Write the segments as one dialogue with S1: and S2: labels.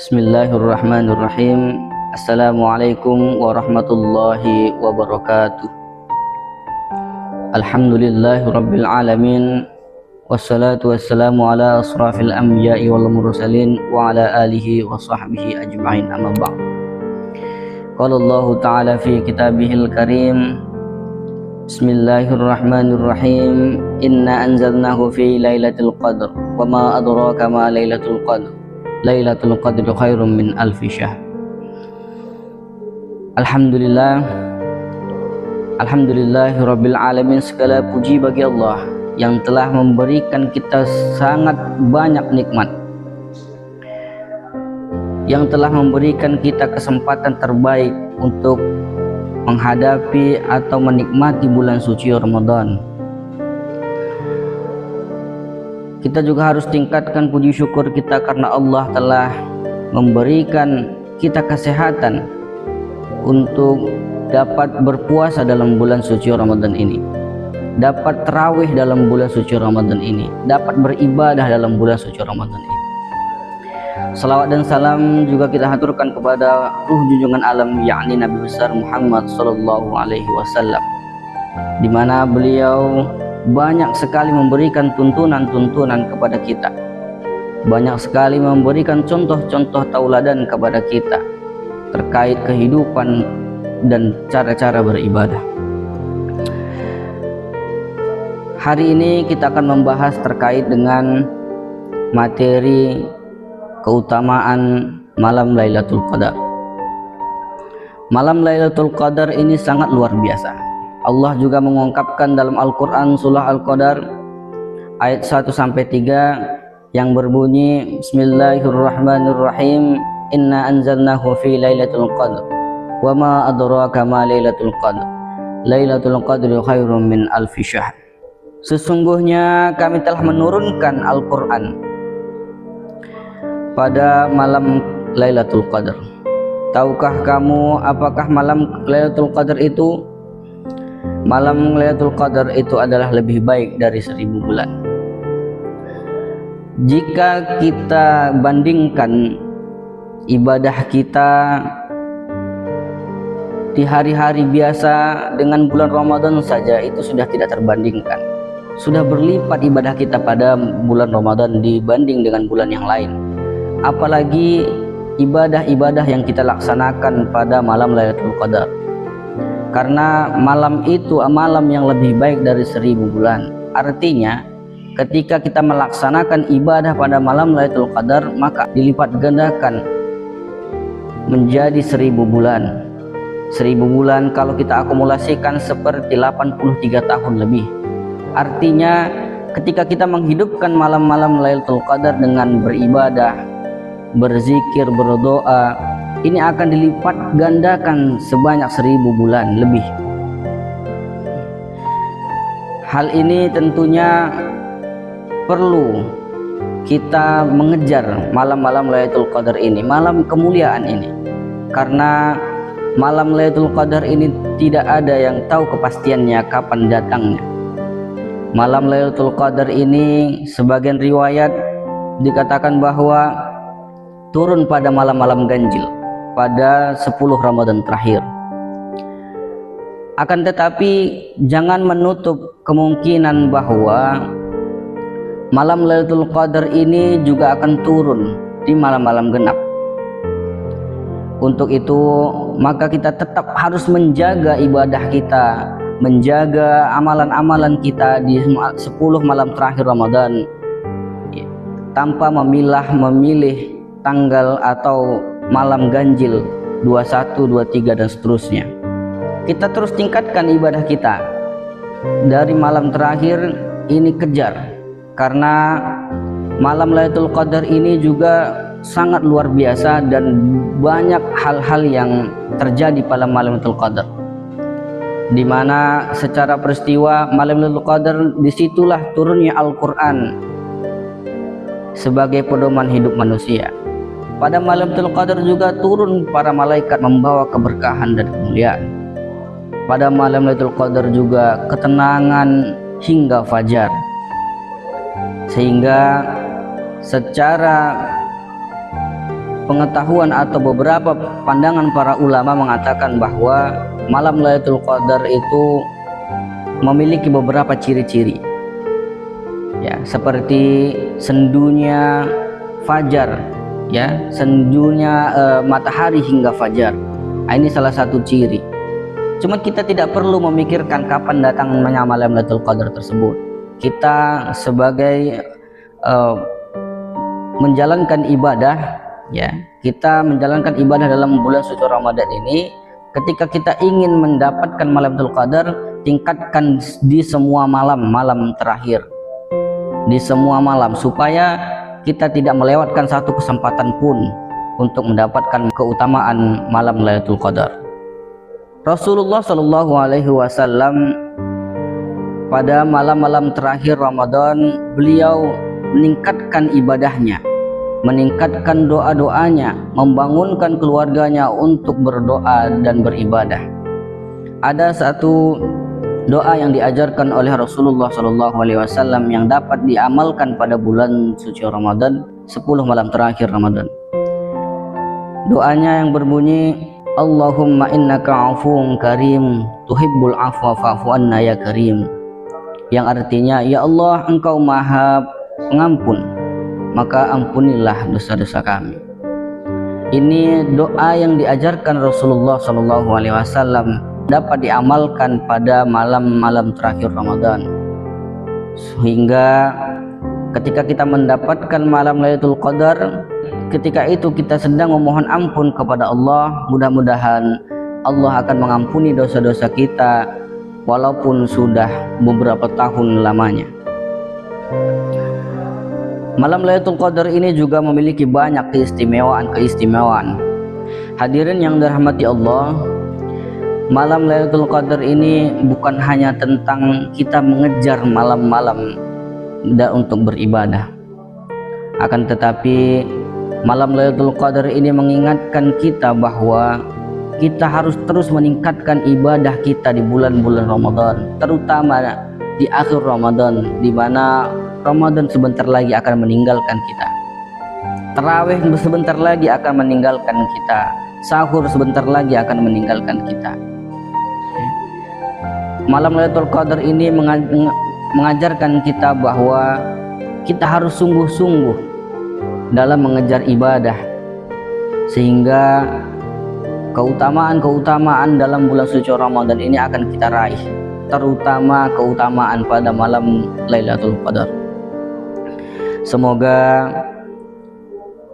S1: Bismillahirrahmanirrahim. Assalamualaikum warahmatullahi wabarakatuh. Alhamdulillahi rabbil alamin. Wassalatu wassalamu ala asrafil anbiya'i wal mursalin wa ala alihi wa sahbihi ajma'in, amma ba'd. Qala Allah ta'ala fi kitabihil karim. Bismillahirrahmanirrahim. Inna anzalnahu fi lailatul qadr wa ma adraka ma lailatul qadr. Lailatul Qadri khairum min alfi syahr. Alhamdulillahirabbil alamin. Segala puji bagi Allah yang telah memberikan kita sangat banyak nikmat, yang telah memberikan kita kesempatan terbaik untuk menghadapi atau menikmati bulan suci Ramadan. Kita juga harus tingkatkan puji syukur kita karena Allah telah memberikan kita kesehatan untuk dapat berpuasa dalam bulan suci Ramadan ini, dapat tarawih dalam bulan suci Ramadan ini, dapat beribadah dalam bulan suci Ramadan ini. Salawat dan salam juga kita haturkan kepada ruh junjungan alam, yakni Nabi besar Muhammad sallallahu alaihi wasallam, di mana beliau banyak sekali memberikan tuntunan-tuntunan kepada kita, banyak sekali memberikan contoh-contoh tauladan kepada kita terkait kehidupan dan cara-cara beribadah. Hari ini kita akan membahas terkait dengan materi keutamaan malam Lailatul Qadar. Malam Lailatul Qadar ini sangat luar biasa. Allah juga mengungkapkan dalam Al-Quran surah Al-Qadar ayat 1-3 yang berbunyi Bismillahirrahmanirrahim. Inna anzalnahu fi lailatul qadr wa ma adraka ma lailatul qadr. Lailatul qadri khairum min alfi syahr. Sesungguhnya kami telah menurunkan Al-Quran pada malam Lailatul Qadar. Tahukah kamu apakah malam Lailatul Qadar itu? Malam Lailatul Qadar itu adalah lebih baik dari 1000 bulan. Jika kita bandingkan ibadah kita di hari-hari biasa dengan bulan Ramadan saja, itu sudah tidak terbandingkan. Sudah berlipat ibadah kita pada bulan Ramadan dibanding dengan bulan yang lain. Apalagi ibadah-ibadah yang kita laksanakan pada malam Lailatul Qadar. Karena malam itu malam yang lebih baik dari 1000 bulan. Artinya ketika kita melaksanakan ibadah pada malam Lailatul Qadar, maka dilipat gandakan menjadi 1000 bulan. 1000 bulan kalau kita akumulasikan seperti 83 tahun lebih. Artinya ketika kita menghidupkan malam-malam Lailatul Qadar dengan beribadah, berzikir, berdoa, ini akan dilipat gandakan sebanyak 1000 bulan lebih. Hal ini tentunya perlu kita mengejar malam-malam Lailatul Qadar ini, malam kemuliaan ini. Karena malam Lailatul Qadar ini tidak ada yang tahu kepastiannya kapan datangnya. Malam Lailatul Qadar ini sebagian riwayat dikatakan bahwa turun pada malam-malam ganjil, pada 10 Ramadan terakhir. Akan tetapi jangan menutup kemungkinan bahwa malam Lailatul Qadar ini juga akan turun di malam-malam genap. Untuk itu maka kita tetap harus menjaga ibadah kita, menjaga amalan-amalan kita di 10 malam terakhir Ramadan, tanpa memilih tanggal atau malam ganjil 21, 23 dan seterusnya. Kita terus tingkatkan ibadah kita dari malam terakhir ini, kejar, karena malam Lailatul Qadar ini juga sangat luar biasa dan banyak hal-hal yang terjadi pada malam Lailatul Qadar, di mana secara peristiwa malam Lailatul Qadar disitulah turunnya Al-Quran sebagai pedoman hidup manusia. Pada malam Lailatul Qadar juga turun para malaikat membawa keberkahan dan kemuliaan. Pada malam Lailatul Qadar juga ketenangan hingga fajar. Sehingga secara pengetahuan atau beberapa pandangan para ulama mengatakan bahwa malam Lailatul Qadar itu memiliki beberapa ciri-ciri, ya, seperti sendunya fajar, ya, sendunya matahari hingga fajar. Ini salah satu ciri. Cuma kita tidak perlu memikirkan kapan datangnya malam Lailatul Qadar tersebut. Kita sebagai menjalankan ibadah, ya, kita menjalankan ibadah dalam bulan suci Ramadan ini, ketika kita ingin mendapatkan malam Lailatul Qadar, tingkatkan di semua malam terakhir, di semua malam, supaya kita tidak melewatkan satu kesempatan pun untuk mendapatkan keutamaan malam Lailatul Qadar. Rasulullah Shallallahu Alaihi Wasallam pada malam-malam terakhir Ramadan, beliau meningkatkan ibadahnya, meningkatkan doa-doanya, membangunkan keluarganya untuk berdoa dan beribadah. Ada satu doa yang diajarkan oleh Rasulullah Shallallahu Alaihi Wasallam yang dapat diamalkan pada bulan suci Ramadan, 10 malam terakhir Ramadan. Doanya yang berbunyi, Allahumma innaka afuwun karim tuhibbul afwa fa'fu anna ya karim, yang artinya, ya Allah, engkau maha pengampun, maka ampunilah dosa-dosa kami. Ini doa yang diajarkan Rasulullah SAW dapat diamalkan pada malam-malam terakhir Ramadan, sehingga ketika kita mendapatkan malam Lailatul Qadar, ketika itu kita sedang memohon ampun kepada Allah. Mudah-mudahan Allah akan mengampuni dosa-dosa kita walaupun sudah beberapa tahun lamanya. Malam Lailatul Qadar ini juga memiliki banyak keistimewaan. Hadirin yang dirahmati Allah, malam Lailatul Qadar ini bukan hanya tentang kita mengejar malam-malam untuk beribadah, akan tetapi malam Lailatul Qadar ini mengingatkan kita bahwa kita harus terus meningkatkan ibadah kita di bulan-bulan Ramadan, terutama di akhir Ramadan, di mana Ramadan sebentar lagi akan meninggalkan kita. Tarawih sebentar lagi akan meninggalkan kita. Sahur sebentar lagi akan meninggalkan kita. Malam Lailatul Qadar ini mengajarkan kita bahwa kita harus sungguh-sungguh dalam mengejar ibadah, sehingga keutamaan-keutamaan dalam bulan suci Ramadan ini akan kita raih, terutama keutamaan pada malam Lailatul Qadar. Semoga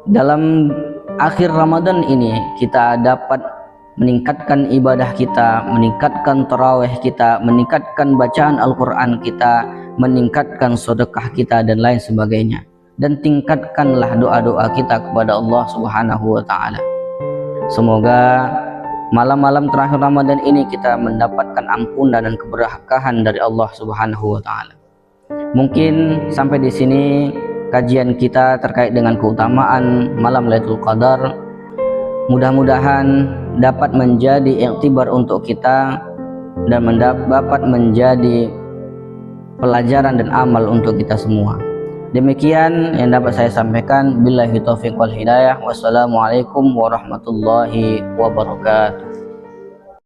S1: dalam akhir Ramadan ini kita dapat meningkatkan ibadah kita, meningkatkan tarawih kita, meningkatkan bacaan Al-Quran kita, meningkatkan sedekah kita dan lain sebagainya. Dan tingkatkanlah doa-doa kita kepada Allah Subhanahu wa Ta'ala. Semoga malam-malam terakhir Ramadan ini kita mendapatkan ampunan dan keberkahan dari Allah Subhanahu wa Ta'ala. Mungkin sampai di sini kajian kita terkait dengan keutamaan malam Lailatul Qadar. Mudah-mudahan dapat menjadi iktibar untuk kita dan dapat menjadi pelajaran dan amal untuk kita semua. Demikian yang dapat saya sampaikan. Billahi taufiq wal hidayah. Wassalamualaikum warahmatullahi wabarakatuh.